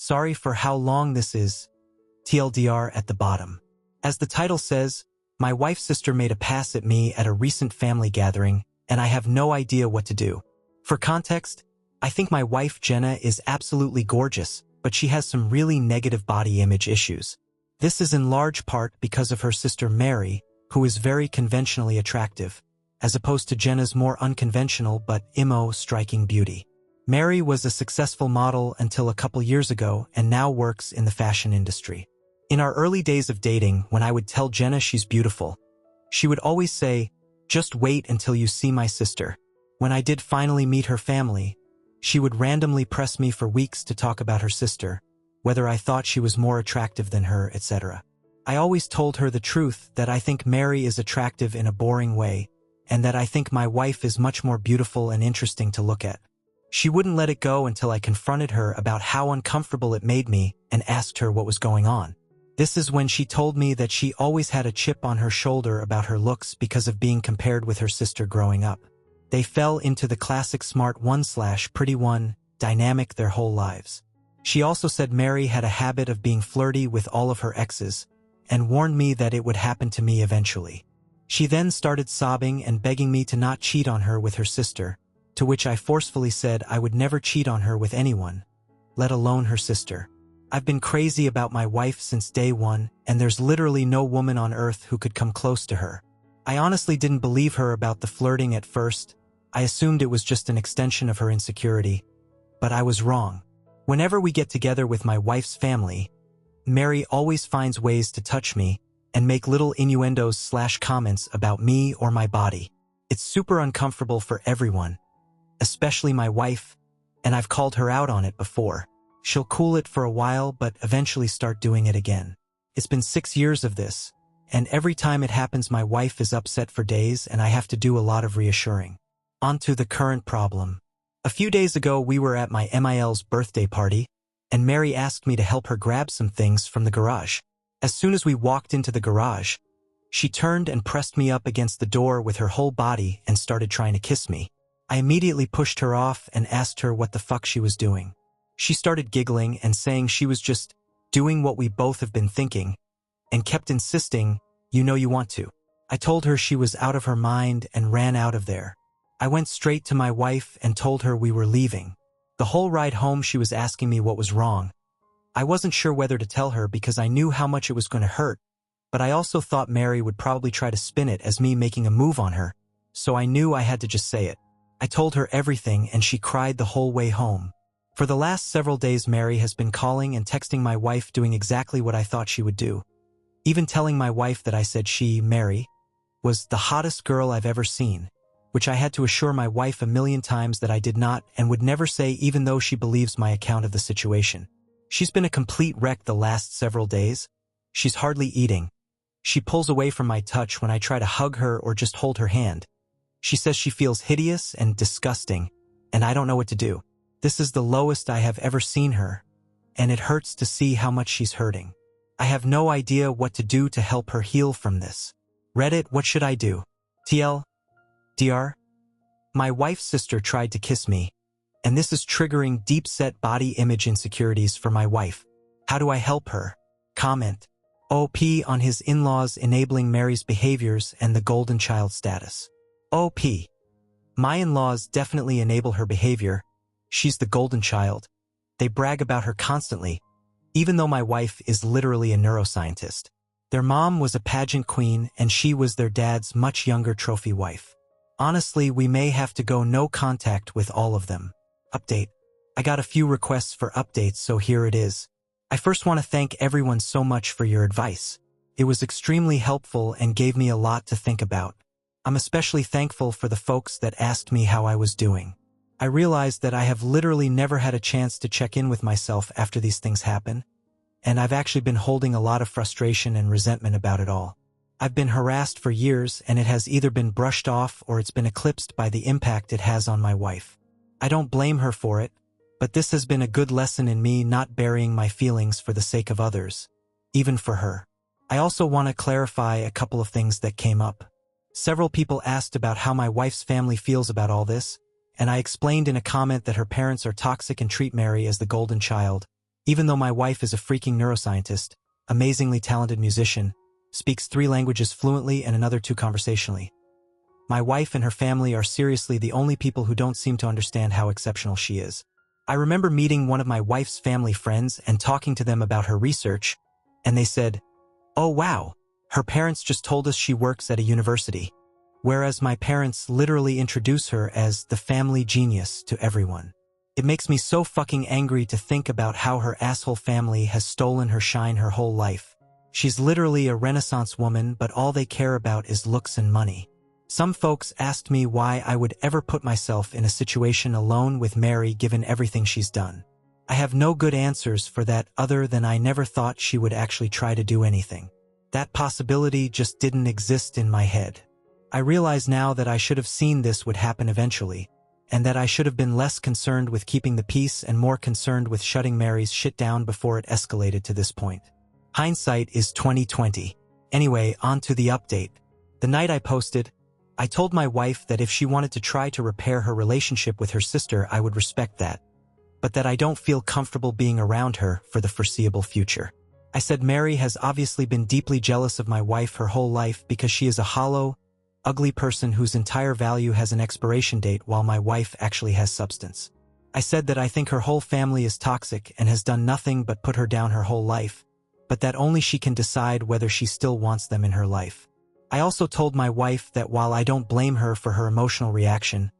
Sorry for how long this is. TLDR at the bottom. As the title says, my wife's sister made a pass at me at a recent family gathering, and I have no idea what to do. For context, I think my wife Jenna is absolutely gorgeous, but she has some really negative body image issues. This is in large part because of her sister Mary, who is very conventionally attractive, as opposed to Jenna's more unconventional but striking beauty. Mary was a successful model until a couple years ago and now works in the fashion industry. In our early days of dating, when I would tell Jenna she's beautiful, she would always say, "Just wait until you see my sister." When I did finally meet her family, she would randomly press me for weeks to talk about her sister, whether I thought she was more attractive than her, etc. I always told her the truth, that I think Mary is attractive in a boring way, and that I think my wife is much more beautiful and interesting to look at. She wouldn't let it go until I confronted her about how uncomfortable it made me and asked her what was going on. This is when she told me that she always had a chip on her shoulder about her looks because of being compared with her sister growing up. They fell into the classic smart one/pretty one dynamic their whole lives. She also said Mary had a habit of being flirty with all of her exes and warned me that it would happen to me eventually. She then started sobbing and begging me to not cheat on her with her sister, to which I forcefully said I would never cheat on her with anyone, let alone her sister. I've been crazy about my wife since day one, and there's literally no woman on earth who could come close to her. I honestly didn't believe her about the flirting at first. I assumed it was just an extension of her insecurity, but I was wrong. Whenever we get together with my wife's family, Mary always finds ways to touch me and make little innuendos/comments about me or my body. It's super uncomfortable for everyone, especially my wife, and I've called her out on it before. She'll cool it for a while but eventually start doing it again. It's been 6 years of this, and every time it happens my wife is upset for days and I have to do a lot of reassuring. On to the current problem. A few days ago we were at my MIL's birthday party, and Mary asked me to help her grab some things from the garage. As soon as we walked into the garage, she turned and pressed me up against the door with her whole body and started trying to kiss me. I immediately pushed her off and asked her what the fuck she was doing. She started giggling and saying she was just doing what we both have been thinking, and kept insisting, "You know you want to." I told her she was out of her mind and ran out of there. I went straight to my wife and told her we were leaving. The whole ride home she was asking me what was wrong. I wasn't sure whether to tell her because I knew how much it was going to hurt, but I also thought Mary would probably try to spin it as me making a move on her, so I knew I had to just say it. I told her everything and she cried the whole way home. For the last several days Mary has been calling and texting my wife doing exactly what I thought she would do. Even telling my wife that I said she, Mary, was the hottest girl I've ever seen, which I had to assure my wife a million times that I did not and would never say even though she believes my account of the situation. She's been a complete wreck the last several days. She's hardly eating. She pulls away from my touch when I try to hug her or just hold her hand. She says she feels hideous and disgusting, and I don't know what to do. This is the lowest I have ever seen her, and it hurts to see how much she's hurting. I have no idea what to do to help her heal from this. Reddit, what should I do? TLDR? My wife's sister tried to kiss me, and this is triggering deep-set body image insecurities for my wife. How do I help her? Comment. OP on his in-laws enabling Mary's behaviors and the golden child status. OP. My in-laws definitely enable her behavior. She's the golden child. They brag about her constantly, even though my wife is literally a neuroscientist. Their mom was a pageant queen and she was their dad's much younger trophy wife. Honestly, we may have to go no contact with all of them. Update. I got a few requests for updates, so here it is. I first want to thank everyone so much for your advice. It was extremely helpful and gave me a lot to think about. I'm especially thankful for the folks that asked me how I was doing. I realized that I have literally never had a chance to check in with myself after these things happen, and I've actually been holding a lot of frustration and resentment about it all. I've been harassed for years and it has either been brushed off or it's been eclipsed by the impact it has on my wife. I don't blame her for it, but this has been a good lesson in me not burying my feelings for the sake of others, even for her. I also want to clarify a couple of things that came up. Several people asked about how my wife's family feels about all this, and I explained in a comment that her parents are toxic and treat Mary as the golden child, Even though my wife is a freaking neuroscientist, amazingly talented musician, speaks 3 languages fluently and another 2 conversationally. My wife and her family are seriously the only people who don't seem to understand how exceptional she is. I remember meeting one of my wife's family friends and talking to them about her research, and they said, "Oh wow, her parents just told us she works at a university." Whereas my parents literally introduce her as the family genius to everyone. It makes me so fucking angry to think about how her asshole family has stolen her shine her whole life. She's literally a Renaissance woman, but all they care about is looks and money. Some folks asked me why I would ever put myself in a situation alone with Mary given everything she's done. I have no good answers for that other than I never thought she would actually try to do anything. That possibility just didn't exist in my head. I realize now that I should have seen this would happen eventually, and that I should have been less concerned with keeping the peace and more concerned with shutting Mary's shit down before it escalated to this point. Hindsight is 2020. Anyway, on to the update. The night I posted, I told my wife that if she wanted to try to repair her relationship with her sister, I would respect that, but that I don't feel comfortable being around her for the foreseeable future. I said Mary has obviously been deeply jealous of my wife her whole life because she is a hollow, ugly person whose entire value has an expiration date while my wife actually has substance. I said that I think her whole family is toxic and has done nothing but put her down her whole life, but that only she can decide whether she still wants them in her life. I also told my wife that while I don't blame her for her emotional reaction,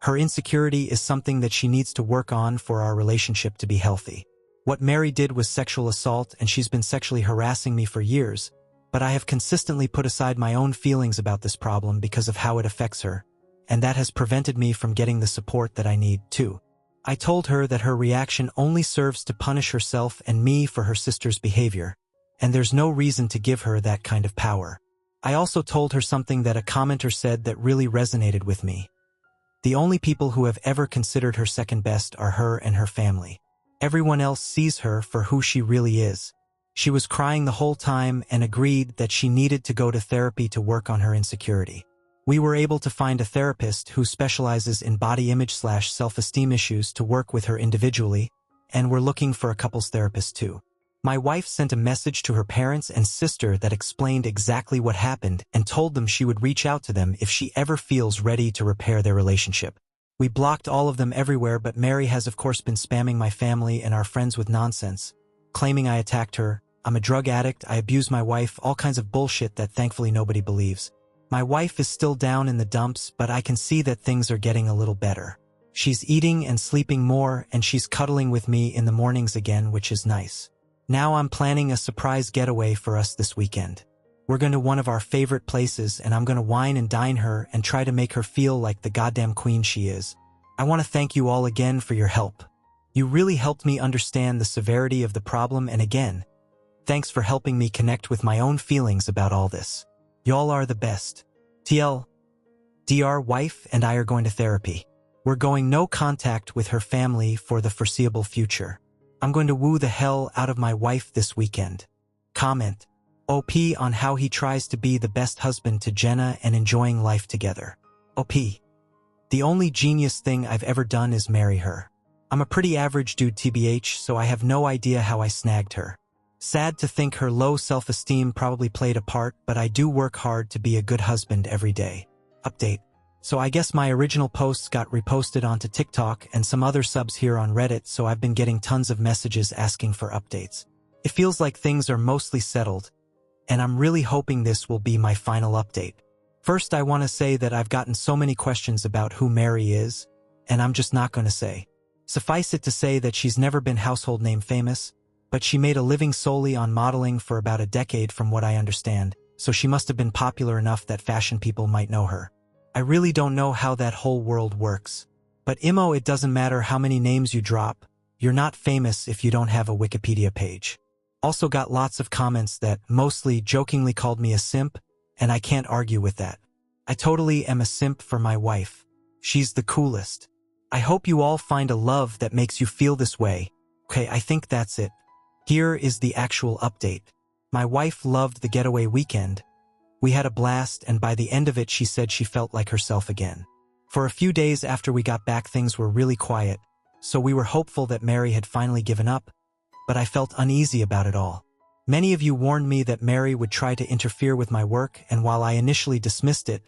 her insecurity is something that she needs to work on for our relationship to be healthy. What Mary did was sexual assault, and she's been sexually harassing me for years, but I have consistently put aside my own feelings about this problem because of how it affects her, and that has prevented me from getting the support that I need, too. I told her that her reaction only serves to punish herself and me for her sister's behavior, and there's no reason to give her that kind of power. I also told her something that a commenter said that really resonated with me. The only people who have ever considered her second best are her and her family. Everyone else sees her for who she really is. She was crying the whole time and agreed that she needed to go to therapy to work on her insecurity. We were able to find a therapist who specializes in body image/self-esteem issues to work with her individually, and we're looking for a couples therapist too. My wife sent a message to her parents and sister that explained exactly what happened and told them she would reach out to them if she ever feels ready to repair their relationship. We blocked all of them everywhere, but Mary has of course been spamming my family and our friends with nonsense, claiming I attacked her, I'm a drug addict, I abuse my wife, all kinds of bullshit that thankfully nobody believes. My wife is still down in the dumps, but I can see that things are getting a little better. She's eating and sleeping more, and she's cuddling with me in the mornings again, which is nice. Now I'm planning a surprise getaway for us this weekend. We're going to one of our favorite places, and I'm going to wine and dine her and try to make her feel like the goddamn queen she is. I want to thank you all again for your help. You really helped me understand the severity of the problem, and again, thanks for helping me connect with my own feelings about all this. Y'all are the best. TLDR, wife and I are going to therapy. We're going no contact with her family for the foreseeable future. I'm going to woo the hell out of my wife this weekend. Comment. OP on how he tries to be the best husband to Jenna and enjoying life together. OP. The only genius thing I've ever done is marry her. I'm a pretty average dude TBH, so I have no idea how I snagged her. Sad to think her low self-esteem probably played a part, but I do work hard to be a good husband every day. Update. So I guess my original posts got reposted onto TikTok and some other subs here on Reddit, so I've been getting tons of messages asking for updates. It feels like things are mostly settled, and I'm really hoping this will be my final update. First, I want to say that I've gotten so many questions about who Mary is, and I'm just not going to say. Suffice it to say that she's never been household name famous, but she made a living solely on modeling for about a decade from what I understand, so she must have been popular enough that fashion people might know her. I really don't know how that whole world works. But Imo, it doesn't matter how many names you drop, you're not famous if you don't have a Wikipedia page. Also got lots of comments that mostly jokingly called me a simp, and I can't argue with that. I totally am a simp for my wife. She's the coolest. I hope you all find a love that makes you feel this way. Okay, I think that's it. Here is the actual update. My wife loved the getaway weekend. We had a blast, and by the end of it she said she felt like herself again. For a few days after we got back, things were really quiet, so we were hopeful that Mary had finally given up, but I felt uneasy about it all. Many of you warned me that Mary would try to interfere with my work, and while I initially dismissed it,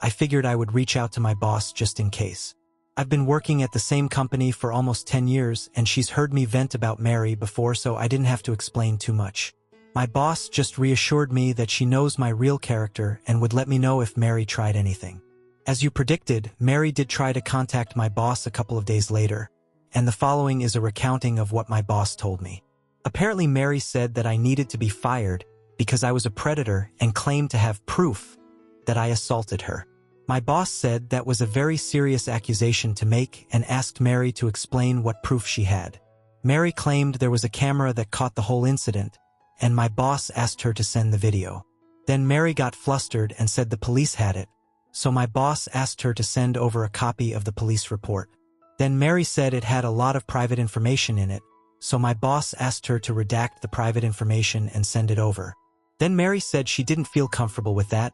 I figured I would reach out to my boss just in case. I've been working at the same company for almost 10 years, and she's heard me vent about Mary before, so I didn't have to explain too much. My boss just reassured me that she knows my real character and would let me know if Mary tried anything. As you predicted, Mary did try to contact my boss a couple of days later, and the following is a recounting of what my boss told me. Apparently, Mary said that I needed to be fired because I was a predator and claimed to have proof that I assaulted her. My boss said that was a very serious accusation to make and asked Mary to explain what proof she had. Mary claimed there was a camera that caught the whole incident, and my boss asked her to send the video. Then Mary got flustered and said the police had it, so my boss asked her to send over a copy of the police report. Then Mary said it had a lot of private information in it, so my boss asked her to redact the private information and send it over. Then Mary said she didn't feel comfortable with that,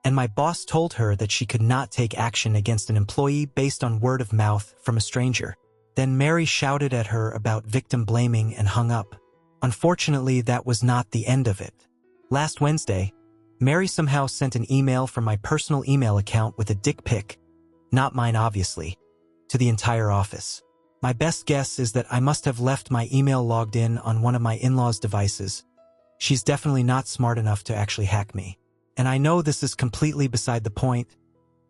and my boss told her that she could not take action against an employee based on word of mouth from a stranger. Then Mary shouted at her about victim blaming and hung up. Unfortunately, that was not the end of it. Last Wednesday, Mary somehow sent an email from my personal email account with a dick pic, not mine obviously, to the entire office. My best guess is that I must have left my email logged in on one of my in-laws' devices. She's definitely not smart enough to actually hack me. And I know this is completely beside the point,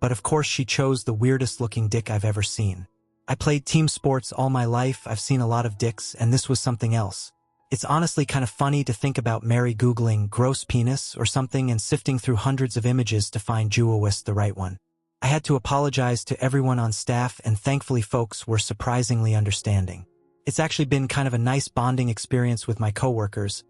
but of course she chose the weirdest looking dick I've ever seen. I played team sports all my life, I've seen a lot of dicks, and this was something else. It's honestly kind of funny to think about Mary Googling gross penis or something and sifting through hundreds of images to find Jewelist the right one. I had to apologize to everyone on staff, and thankfully folks were surprisingly understanding. It's actually been kind of a nice bonding experience with my coworkers.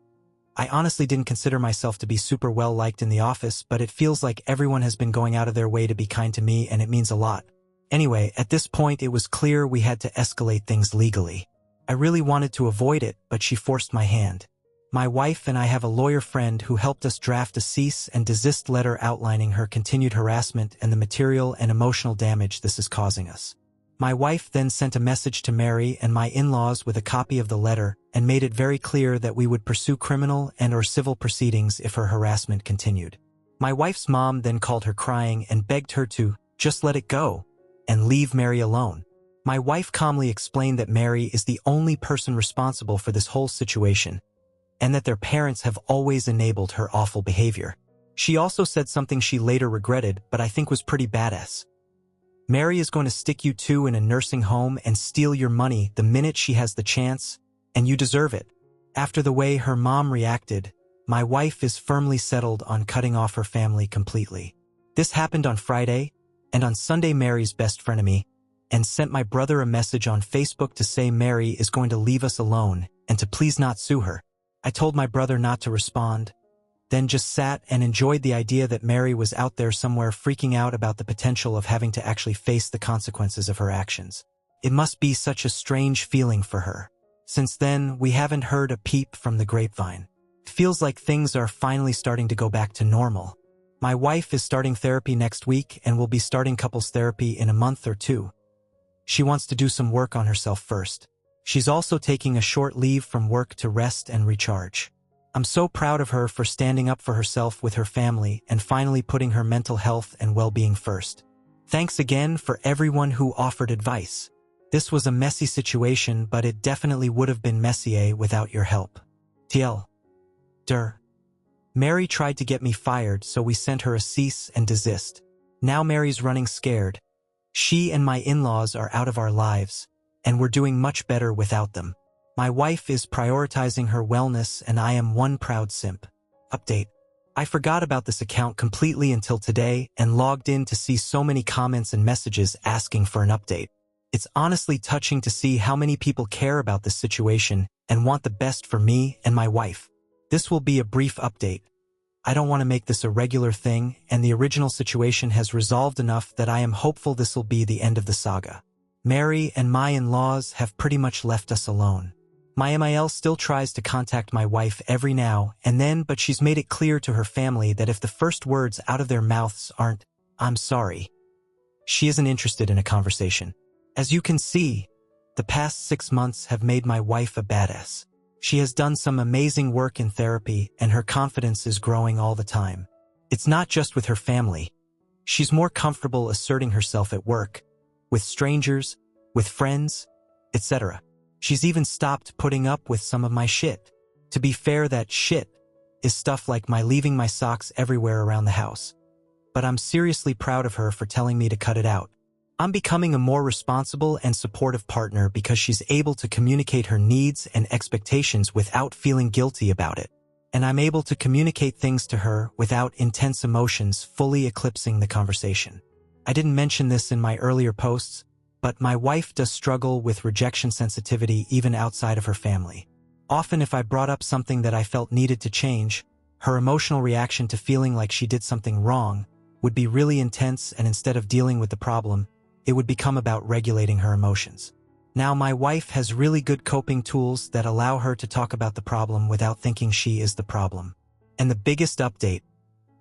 I honestly didn't consider myself to be super well liked in the office, but it feels like everyone has been going out of their way to be kind to me, and it means a lot. Anyway, at this point it was clear we had to escalate things legally. I really wanted to avoid it, but she forced my hand. My wife and I have a lawyer friend who helped us draft a cease and desist letter outlining her continued harassment and the material and emotional damage this is causing us. My wife then sent a message to Mary and my in-laws with a copy of the letter and made it very clear that we would pursue criminal and/or civil proceedings if her harassment continued. My wife's mom then called her crying and begged her to just let it go and leave Mary alone. My wife calmly explained that Mary is the only person responsible for this whole situation and that their parents have always enabled her awful behavior. She also said something she later regretted, but I think was pretty badass. Mary is going to stick you two in a nursing home and steal your money the minute she has the chance, and you deserve it. After the way her mom reacted, my wife is firmly settled on cutting off her family completely. This happened on Friday, and on Sunday Mary's best frenemy and sent my brother a message on Facebook to say Mary is going to leave us alone and to please not sue her. I told my brother not to respond, then just sat and enjoyed the idea that Mary was out there somewhere freaking out about the potential of having to actually face the consequences of her actions. It must be such a strange feeling for her. Since then, we haven't heard a peep from the grapevine. It feels like things are finally starting to go back to normal. My wife is starting therapy next week and will be starting couples therapy in a month or two. She wants to do some work on herself first. She's also taking a short leave from work to rest and recharge. I'm so proud of her for standing up for herself with her family and finally putting her mental health and well-being first. Thanks again for everyone who offered advice. This was a messy situation, but it definitely would have been messier without your help. TL. Mary tried to get me fired, so we sent her a cease and desist. Now Mary's running scared. She and my in-laws are out of our lives, and we're doing much better without them. My wife is prioritizing her wellness, and I am one proud simp. Update. I forgot about this account completely until today and logged in to see so many comments and messages asking for an update. It's honestly touching to see how many people care about this situation and want the best for me and my wife. This will be a brief update. I don't want to make this a regular thing, and the original situation has resolved enough that I am hopeful this will be the end of the saga. Mary and my in-laws have pretty much left us alone. My MIL still tries to contact my wife every now and then, but she's made it clear to her family that if the first words out of their mouths aren't, "I'm sorry," she isn't interested in a conversation. As you can see, the past 6 months have made my wife a badass. She has done some amazing work in therapy and her confidence is growing all the time. It's not just with her family. She's more comfortable asserting herself at work, with strangers, with friends, etc. She's even stopped putting up with some of my shit. To be fair, that shit is stuff like my leaving my socks everywhere around the house. But I'm seriously proud of her for telling me to cut it out. I'm becoming a more responsible and supportive partner because she's able to communicate her needs and expectations without feeling guilty about it. And I'm able to communicate things to her without intense emotions fully eclipsing the conversation. I didn't mention this in my earlier posts, but my wife does struggle with rejection sensitivity even outside of her family. Often if I brought up something that I felt needed to change, her emotional reaction to feeling like she did something wrong would be really intense, and instead of dealing with the problem, it would become about regulating her emotions. Now my wife has really good coping tools that allow her to talk about the problem without thinking she is the problem. And the biggest update: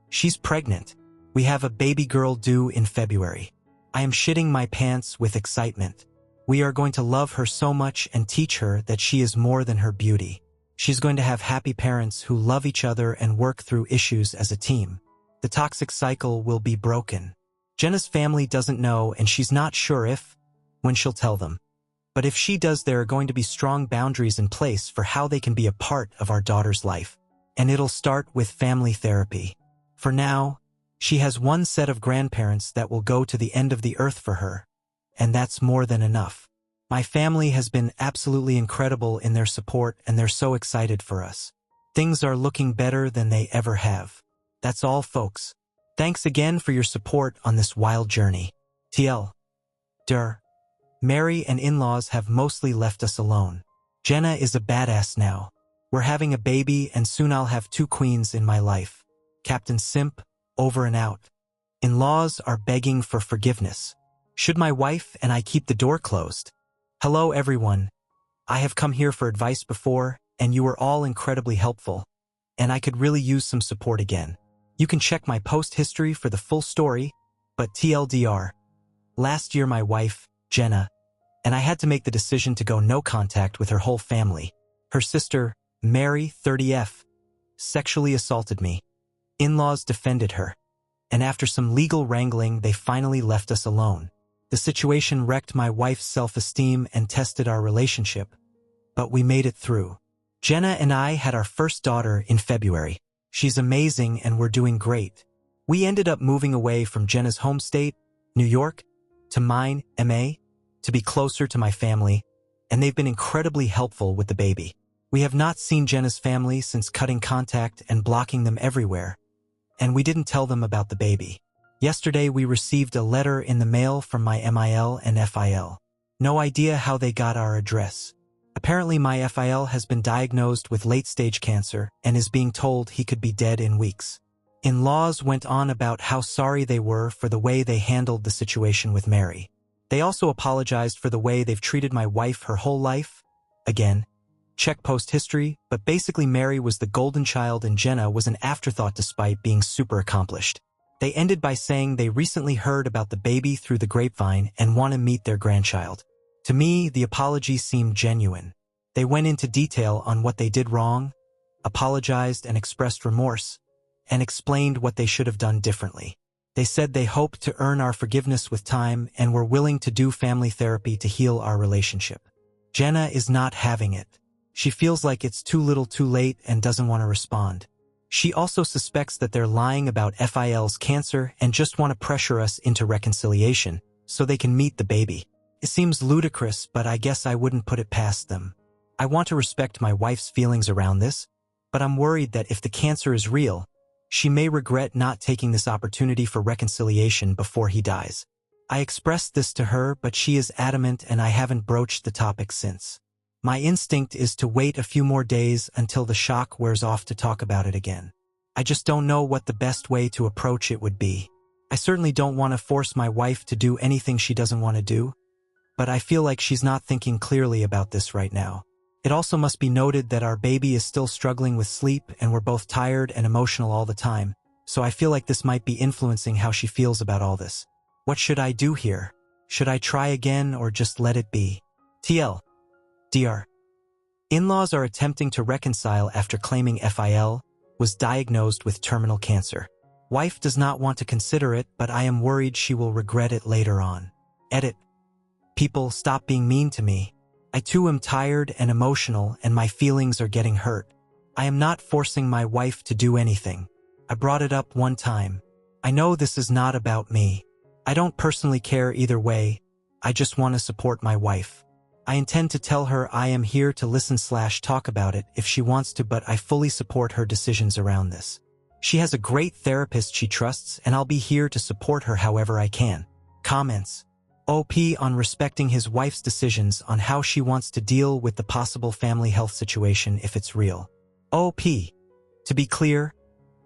she's pregnant. We have a baby girl due in February. I am shitting my pants with excitement. We are going to love her so much and teach her that she is more than her beauty. She's going to have happy parents who love each other and work through issues as a team. The toxic cycle will be broken. Jenna's family doesn't know, and she's not sure when she'll tell them. But if she does, there are going to be strong boundaries in place for how they can be a part of our daughter's life. And it'll start with family therapy. For now, she has one set of grandparents that will go to the end of the earth for her. And that's more than enough. My family has been absolutely incredible in their support, and they're so excited for us. Things are looking better than they ever have. That's all, folks. Thanks again for your support on this wild journey. TL. Mary and in-laws have mostly left us alone. Jenna is a badass now. We're having a baby, and soon I'll have 2 queens in my life. Captain Simp, over and out. In-laws are begging for forgiveness. Should my wife and I keep the door closed? Hello everyone. I have come here for advice before, and you were all incredibly helpful. And I could really use some support again. You can check my post history for the full story, but TLDR. Last year my wife, Jenna, and I had to make the decision to go no contact with her whole family. Her sister, Mary, 30F, sexually assaulted me. In-laws defended her. And after some legal wrangling, they finally left us alone. The situation wrecked my wife's self-esteem and tested our relationship. But we made it through. Jenna and I had our first daughter in February. She's amazing and we're doing great. We ended up moving away from Jenna's home state, New York, to mine, MA, to be closer to my family, and they've been incredibly helpful with the baby. We have not seen Jenna's family since cutting contact and blocking them everywhere, and we didn't tell them about the baby. Yesterday we received a letter in the mail from my MIL and FIL. No idea how they got our address. Apparently my FIL has been diagnosed with late-stage cancer and is being told he could be dead in weeks. In-laws went on about how sorry they were for the way they handled the situation with Mary. They also apologized for the way they've treated my wife her whole life. Again, check post history, but basically Mary was the golden child and Jenna was an afterthought despite being super accomplished. They ended by saying they recently heard about the baby through the grapevine and want to meet their grandchild. To me, the apology seemed genuine. They went into detail on what they did wrong, apologized and expressed remorse, and explained what they should have done differently. They said they hoped to earn our forgiveness with time and were willing to do family therapy to heal our relationship. Jenna is not having it. She feels like it's too little too late and doesn't want to respond. She also suspects that they're lying about FIL's cancer and just want to pressure us into reconciliation so they can meet the baby. It seems ludicrous, but I guess I wouldn't put it past them. I want to respect my wife's feelings around this, but I'm worried that if the cancer is real, she may regret not taking this opportunity for reconciliation before he dies. I expressed this to her, but she is adamant and I haven't broached the topic since. My instinct is to wait a few more days until the shock wears off to talk about it again. I just don't know what the best way to approach it would be. I certainly don't want to force my wife to do anything she doesn't want to do, but I feel like she's not thinking clearly about this right now. It also must be noted that our baby is still struggling with sleep and we're both tired and emotional all the time, so I feel like this might be influencing how she feels about all this. What should I do here? Should I try again or just let it be? TL. DR. In-laws are attempting to reconcile after claiming FIL was diagnosed with terminal cancer. Wife does not want to consider it, but I am worried she will regret it later on. Edit. People, stop being mean to me. I too am tired and emotional, and my feelings are getting hurt. I am not forcing my wife to do anything. I brought it up one time. I know this is not about me. I don't personally care either way. I just want to support my wife. I intend to tell her I am here to listen/talk about it if she wants to, but I fully support her decisions around this. She has a great therapist she trusts, and I'll be here to support her however I can. Comments. OP on respecting his wife's decisions on how she wants to deal with the possible family health situation if it's real. OP. To be clear,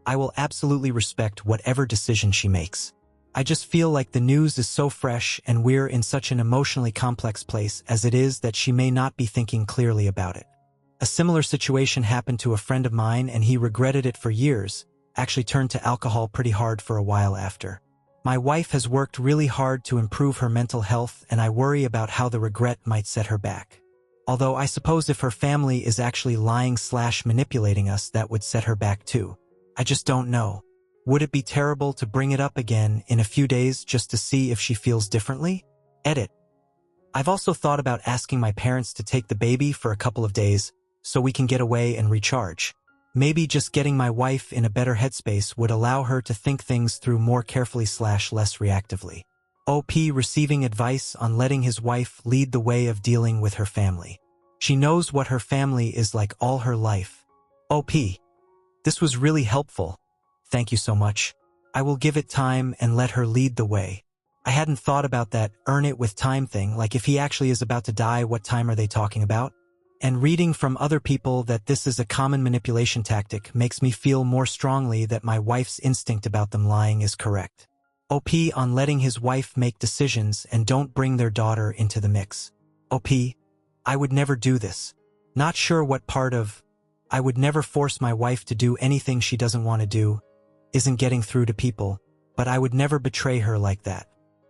I will absolutely respect whatever decision she makes. I just feel like the news is so fresh and we're in such an emotionally complex place as it is that she may not be thinking clearly about it. A similar situation happened to a friend of mine and he regretted it for years, actually turned to alcohol pretty hard for a while after. My wife has worked really hard to improve her mental health and I worry about how the regret might set her back. Although I suppose if her family is actually lying/manipulating us, that would set her back too. I just don't know. Would it be terrible to bring it up again in a few days just to see if she feels differently? Edit. I've also thought about asking my parents to take the baby for a couple of days so we can get away and recharge. Maybe just getting my wife in a better headspace would allow her to think things through more carefully/less reactively. OP receiving advice on letting his wife lead the way of dealing with her family. She knows what her family is like all her life. OP. This was really helpful. Thank you so much. I will give it time and let her lead the way. I hadn't thought about that earn it with time thing, like if he actually is about to die, what time are they talking about? And reading from other people that this is a common manipulation tactic makes me feel more strongly that my wife's instinct about them lying is correct. OP on letting his wife make decisions and don't bring their daughter into the mix. OP, I would never do this. Not sure what part of I would never force my wife to do anything she doesn't want to do isn't getting through to people, but I would never betray her like that.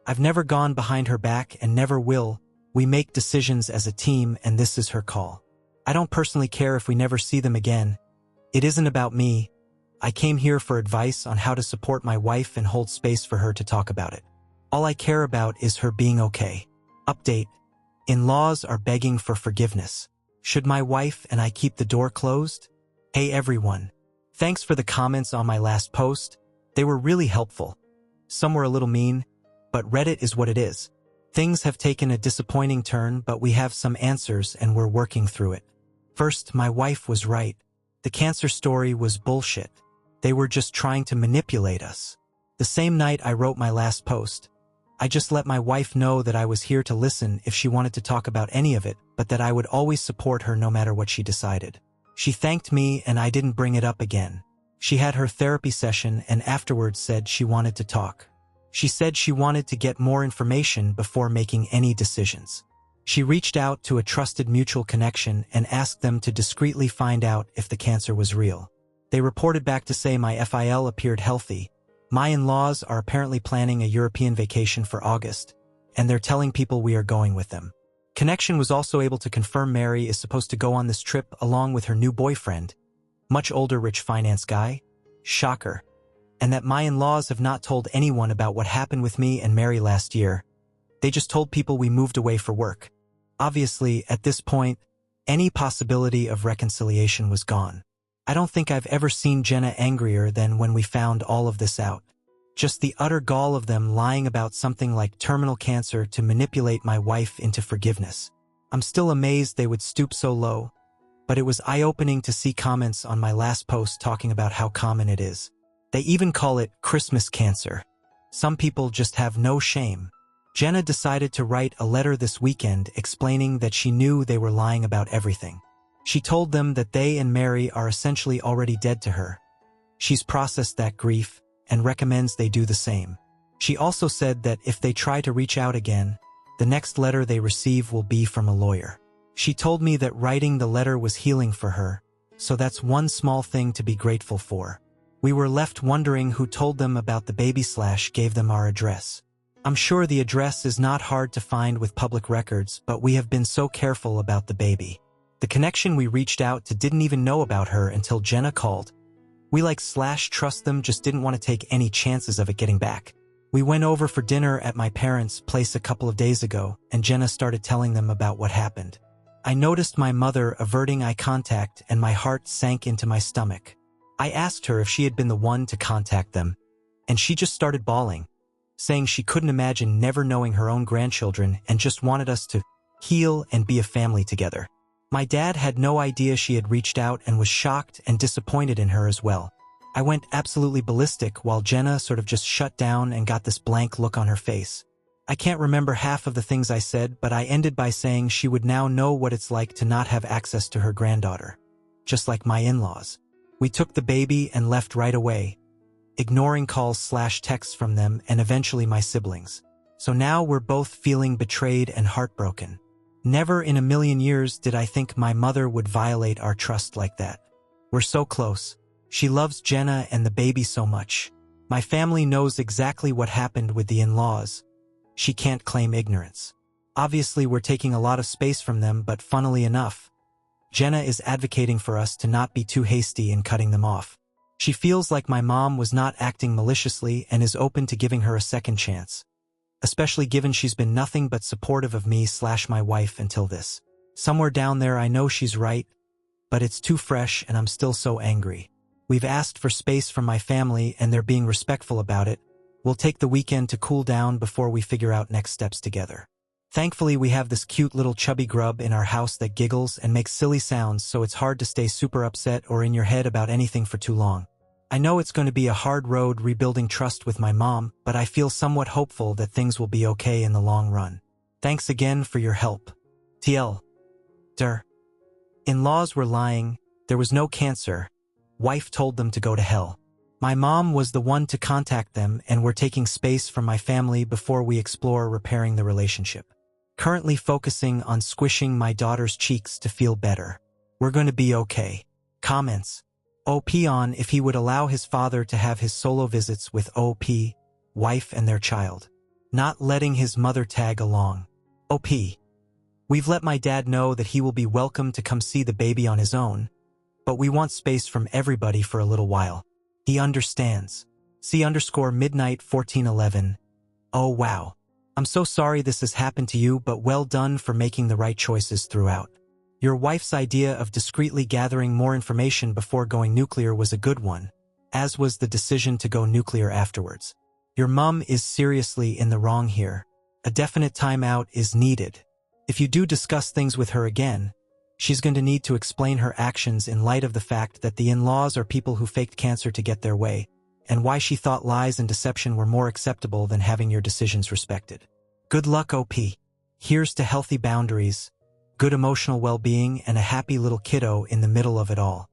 I've never gone behind her back and never will. We make decisions as a team and this is her call. I don't personally care if we never see them again. It isn't about me. I came here for advice on how to support my wife and hold space for her to talk about it. All I care about is her being okay. Update. In-laws are begging for forgiveness. Should my wife and I keep the door closed? Hey everyone. Thanks for the comments on my last post. They were really helpful. Some were a little mean, but Reddit is what it is. Things have taken a disappointing turn, but we have some answers and we're working through it. First, my wife was right. The cancer story was bullshit. They were just trying to manipulate us. The same night I wrote my last post, I just let my wife know that I was here to listen if she wanted to talk about any of it, but that I would always support her no matter what she decided. She thanked me and I didn't bring it up again. She had her therapy session and afterwards said she wanted to talk. She said she wanted to get more information before making any decisions. She reached out to a trusted mutual connection and asked them to discreetly find out if the cancer was real. They reported back to say my FIL appeared healthy. My in-laws are apparently planning a European vacation for August, and they're telling people we are going with them. Connection was also able to confirm Mary is supposed to go on this trip along with her new boyfriend, much older rich finance guy, shocker, and that my in-laws have not told anyone about what happened with me and Mary last year. They just told people we moved away for work. Obviously, at this point, any possibility of reconciliation was gone. I don't think I've ever seen Jenna angrier than when we found all of this out. Just the utter gall of them lying about something like terminal cancer to manipulate my wife into forgiveness. I'm still amazed they would stoop so low, but it was eye-opening to see comments on my last post talking about how common it is. They even call it Christmas cancer. Some people just have no shame. Jenna decided to write a letter this weekend explaining that she knew they were lying about everything. She told them that they and Mary are essentially already dead to her. She's processed that grief and recommends they do the same. She also said that if they try to reach out again, the next letter they receive will be from a lawyer. She told me that writing the letter was healing for her, so that's one small thing to be grateful for. We were left wondering who told them about the baby / gave them our address. I'm sure the address is not hard to find with public records, but we have been so careful about the baby. The connection we reached out to didn't even know about her until Jenna called. We trust them, just didn't want to take any chances of it getting back. We went over for dinner at my parents' place a couple of days ago, and Jenna started telling them about what happened. I noticed my mother averting eye contact and my heart sank into my stomach. I asked her if she had been the one to contact them, and she just started bawling, saying she couldn't imagine never knowing her own grandchildren and just wanted us to heal and be a family together. My dad had no idea she had reached out and was shocked and disappointed in her as well. I went absolutely ballistic while Jenna sort of just shut down and got this blank look on her face. I can't remember half of the things I said, but I ended by saying she would now know what it's like to not have access to her granddaughter. Just like my in-laws. We took the baby and left right away, ignoring calls/texts from them and eventually my siblings. So now we're both feeling betrayed and heartbroken. Never in a million years did I think my mother would violate our trust like that. We're so close. She loves Jenna and the baby so much. My family knows exactly what happened with the in-laws. She can't claim ignorance. Obviously, we're taking a lot of space from them, but funnily enough, Jenna is advocating for us to not be too hasty in cutting them off. She feels like my mom was not acting maliciously and is open to giving her a second chance, especially given she's been nothing but supportive of me/my wife until this. Somewhere down there I know she's right, but it's too fresh and I'm still so angry. We've asked for space from my family and they're being respectful about it. We'll take the weekend to cool down before we figure out next steps together. Thankfully, we have this cute little chubby grub in our house that giggles and makes silly sounds, so it's hard to stay super upset or in your head about anything for too long. I know it's going to be a hard road rebuilding trust with my mom, but I feel somewhat hopeful that things will be okay in the long run. Thanks again for your help. TL. In-laws were lying. There was no cancer. Wife told them to go to hell. My mom was the one to contact them, and we're taking space from my family before we explore repairing the relationship. Currently focusing on squishing my daughter's cheeks to feel better. We're going to be okay. Comments. OP on if he would allow his father to have his solo visits with OP, wife and their child. Not letting his mother tag along. OP. We've let my dad know that he will be welcome to come see the baby on his own, but we want space from everybody for a little while. He understands. C_midnight1411. Oh wow. I'm so sorry this has happened to you, but well done for making the right choices throughout. Your wife's idea of discreetly gathering more information before going nuclear was a good one, as was the decision to go nuclear afterwards. Your mum is seriously in the wrong here. A definite timeout is needed. If you do discuss things with her again, she's going to need to explain her actions in light of the fact that the in-laws are people who faked cancer to get their way, and why she thought lies and deception were more acceptable than having your decisions respected. Good luck, OP. Here's to healthy boundaries, good emotional well-being, and a happy little kiddo in the middle of it all.